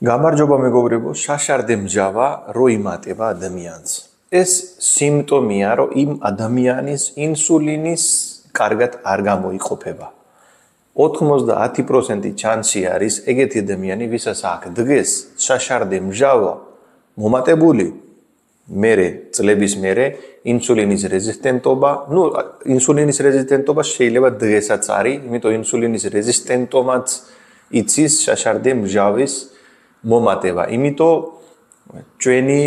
გამარჯობა მეგობრებო, შაშარდე მჟავა რო იმატება ადამიანს. ეს სიმპტომია, რომ იმ ადამიანის ინსულინის კარგად არ გამოიყოფება. 90% ჩანსი არის ეგეთი ადამიანი, ვისაც აქ დღეს შაშარდე მჟავა მომატებული, მერე წლების მერე ინსულინის რეზისტენტობა, ინსულინის რეზისტენტობა შეიძლება დღესაც არის, იმიტომ ინსულინის რეზისტენტობაც იცის შაშარდე მჟავის მომატება. იმიტომ ჩვენი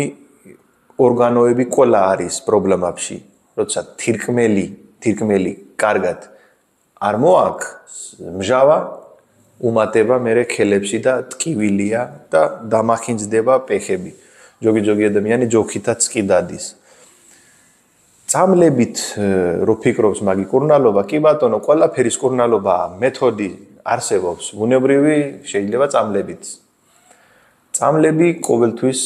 ორგანოები ყველა არის პრობლემებში, როცა თირკმელი კარგად არ მოაქვს, მჟავა უმატება მერე ქელებში და ტკივილია და დამახინჯდება ფეხები. ჯოგი ადამიანი ჯოქითაც კი დადის. წამლებით რო ფიქრობს მაგი კურნალობა, კი ბატონო, ყველაფერის კურნალობა მეთოდი არსებობს, ბუნებრივი შეიძლება წამლებით. წამლები ყოველთვის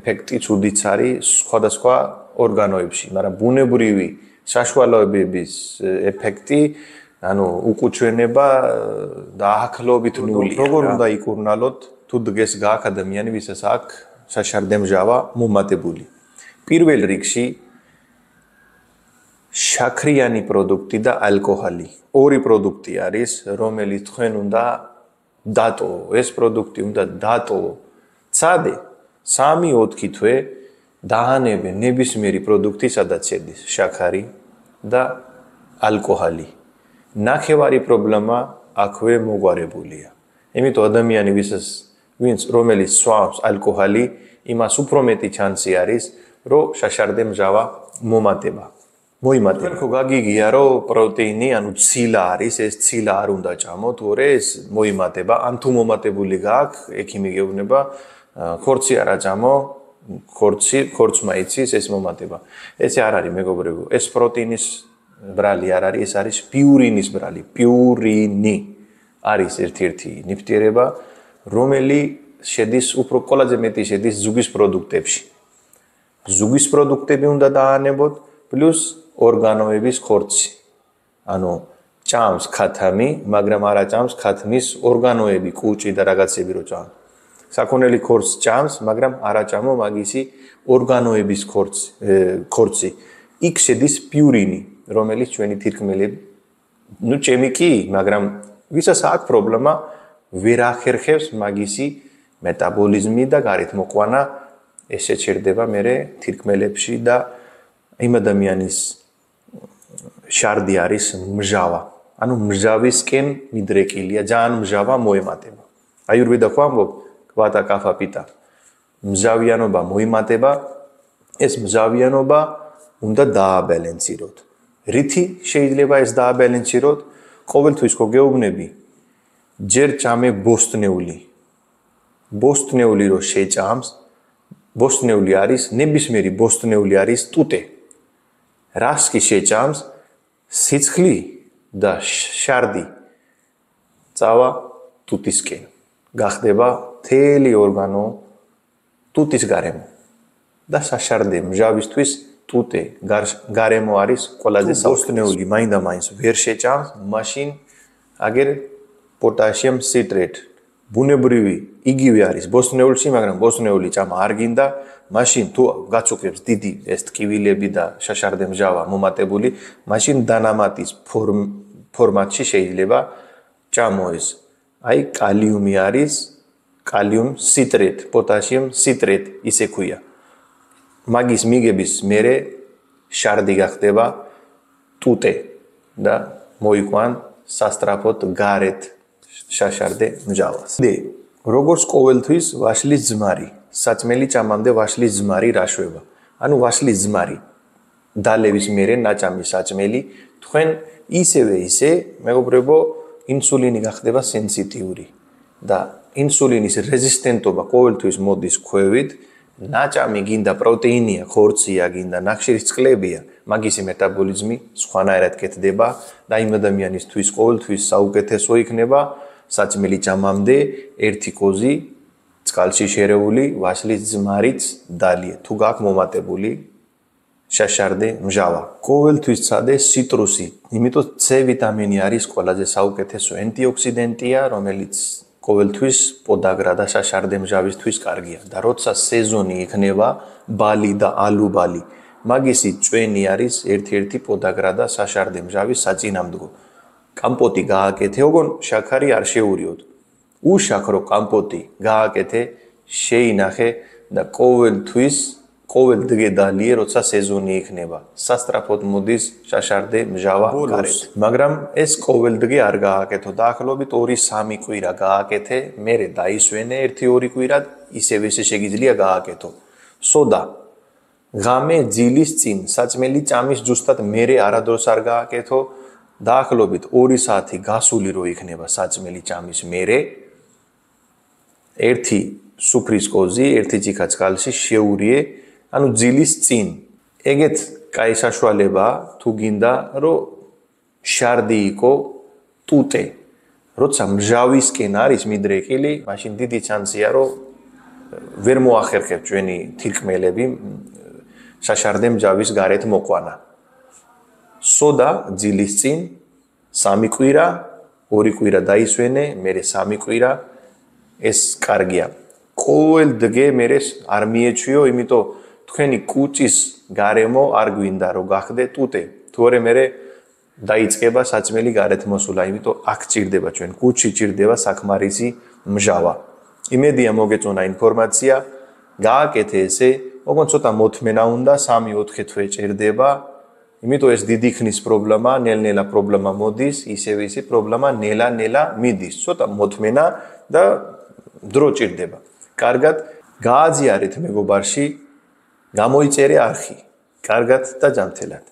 ეფექტი ცუდიც არის სხვადასხვა ორგანოებში, მაგრამ ბუნებრივი საშუალებების ეფექტი, უკუჩვენება დაახლოებით ნულია. როგორ უნდა იკურნალოთ თუ დღეს გააქვს ადამიანი, ვისაც აქვს შაშარდე მჟავა მომატებული? პირველ რიგში შაქრიანი პროდუქტი და ალკოჰოლი. ორი პროდუქტი არის, რომელიც თქვენ უნდა დატოვო. ეს პროდუქტი უნდა დატოვო. ცადე 3-4 თვე დაანებე ნებისმიერი პროდუქტი, სადაც შედის შაქარი და ალკოჰოლი. ნახევარი პრობლემა აქვე მოგვარებულია. იმიტომ ადამიანი რომელიც სვამს ალკოჰოლი, იმას უფრო მეტი ჩანსი არის, რომ შაშარდე მჟავა მოიმატება. ხო გაგიგია, რომ პროტეინი, ცილა არის, ეს ცილა არ უნდა ჭამოთ, ორე ეს მოიმატება, ან თუ მომატებული გააქვს, ექიმი გეუბნება, ხორცი არა ჭამო, ხორცმა იცის, ეს მომატება. ესე არ არის მეგობრებო, ეს პროტეინის ბრალი არ არის, ეს არის პიურინის ბრალი. პიურინი არის ერთ-ერთი ნივთიერება, რომელიც შედის უფრო ყველაზე მეტი შედის ზუგის პროდუქტებში. ზუგის პროდუქტები უნდა დაანებოთ, პლუს ორგანოების ხორცი. ჭამს ქათამი, მაგრამ არა ჭამს ქათმის ორგანოები, კუჭი და რაღაცები რო ჭამს. საქონელი ხორცს ჭამს, მაგრამ არა ჭამო მაგისი ორგანოების ხორცი. იქ შედის პიურინი, რომელიც ჩვენი თირკმელები, ჩემი კი, მაგრამ ვისაც აქვს პრობლემა, ვერ ახერხებს მაგისი მეტაბოლიზმი და გარეთ მოყვანა, ეს შეჩერდება მერე თირკმელებში და იმ ადამიანის შარდი არის მჟავა. მჟავისკენ მიდრეკილია, ძალიან მჟავა მოემატება. აიურვედა ხო ამბობ, ვატა კაფა პიტა. მჟავიანობა მოიმატება, ეს მჟავიანობა უნდა დააბალანსიროთ. რითი შეიძლება ეს დააბალანსიროთ? ყოველთვის ხო გეუბნები, ჯერ ჭამე ბოსტნეული. ბოსტნეული რო შეჭამს, ბოსტნეული არის, ნებისმიერი ბოსტნეული არის ტუტე. რას კი შეჭამს? სიცხლი და შარდი წავა ტუტისკენ. გახდება მთელი ორგანო ტუტის გარემო. და შაშარდე მჟავისთვის ტუტე გარემო არის ყველაზე ბოსტნეული მაინდა-მაინც ვერ შეჭამს, მაშინ აგერ პოტასიუმ სიტრატ. ბუნებრივი იგივე არის ბოსტნეულში, მაგრამ ბოსტნეული ჭამა არ გინდა, მაშინ თუ გაცუქებს დიდი ეს ტკივილები და შაშარდე მჟავა მომატებული, მაშინ დანამატის ფორმატში შეიძლება ჭამო ეს. კალიუმი არის, კალიუმ სიტრატ, პოტასიუმ სიტრატ, ისე ქვია. მაგის მიგების მერე შარდი გახდება ტუტე და მოიყვან სასტრაფოდ გარეთ შაშარდე მჟავას. როგორც ყოველთვის ვაშლის ძმარი, საწმელი ჭამამდე ვაშლის ძმარი რაშვება. ვაშლის ძმარი დალევის მერე ნაჭამი საწმელი, თქვენ ისე მეგობრებო, ინსულინი გახდება სენსიტიური და ინსულინის რეზისტენტობა ყოველთვის მოდის ქვევით. ნაჭამი გინდა პროტეინია, ხორცია გინდა, ნახშირის წყლებია, მაგისი მეტაბოლიზმი სხვანაირად კეთდება და იმ ადამიანისთვის ყოველთვის საუკეთესო იქნება საწმელი ჭამამდე ერთი კოზი წყალში შერეული ვაშლის ძმარიც დალია. თუ გაქვს მომატებული შაშარდე მჟავა. ყოველთვის ცადე ციტრუსი, იმიტომ C ვიტამინი არის ყველაზე საუკეთესო ანტიოქსიდენტია, რომელიც ყოველთვის პოდაგრა და შაშარდემჟავისთვის კარგია და როცა სეზონი იქნება ბალი და ალუბალი მაგისი წვენი არის ერთ-ერთი პოდაგრა და შაშარდემჟავის საწინამდგო კამპოტი გააკეთე ოღონ შაქარი არ შეურიოთ უშაქრო კამპოტი გააკეთე შეინახე და ყოველთვის ყოველდღე დალიე როცა სეზონი იქნება სასტრაფოდ მოდის შაშარდე მჟავა გარეთ მაგრამ ეს ყოველდღე არ გააკეთო დაახლოებით 2-3 კვირა გააკეთე მერე დაისვენე 1-2 კვირა ისევ ესე შეგიძლია გააკეთო სოდა ღამე ძილის წინ საწმელი ჭამის ზუსტად მერე არადროს არ გააკეთო დაახლოებით 2 საათი გასული რო იქნება საწმელი ჭამის მერე ერთი სუფრის კოზი ერთი ჭიქა წყალში შეურიე ანუ ძილის წინ ეგეთ კაი საშუალება თუ გინდა რომ შარდი იყო ტუტე როცა მჟავისკენ არის მიდრეკილი მაშინ დიდი შანსია რომ ვერ მოახერხებ ჩვენი თირკმელები შაშარდე მჟავის გარეთ მოყვანა სოდა ძილის წინ 3 კვირა 2 კვირა დაისვენე მერე 3 კვირა ეს კარგია ყოველდღე მერე არ მიეჩვიო იმიტომ თქვენი კუჭის გარემო არ გვინდა რომ გახდე ტუტე თორე მერე დაიწყება საწმელი გარეთ მოსულა იმიტომ აქ ჭირდება ჩვენ კუჭში ჭირდება საკმარისი მჟავა იმედია მოგეწონა ინფორმაცია გააკეთე ესე ოღონდ ცოტა მოთმენა უნდა 3-4 თვე ჭირდება იმიტომ ეს დიდი ხნის პრობლემა ნელ-ნელა პრობლემა მოდის ისევ ისე პრობლემა ნელა-ნელა მიდის ცოტა მოთმენა და დრო ჭირდება კარგად გააზიარეთ მეგობარში გამოიწერე არხი კარგად და ჯანმრთელად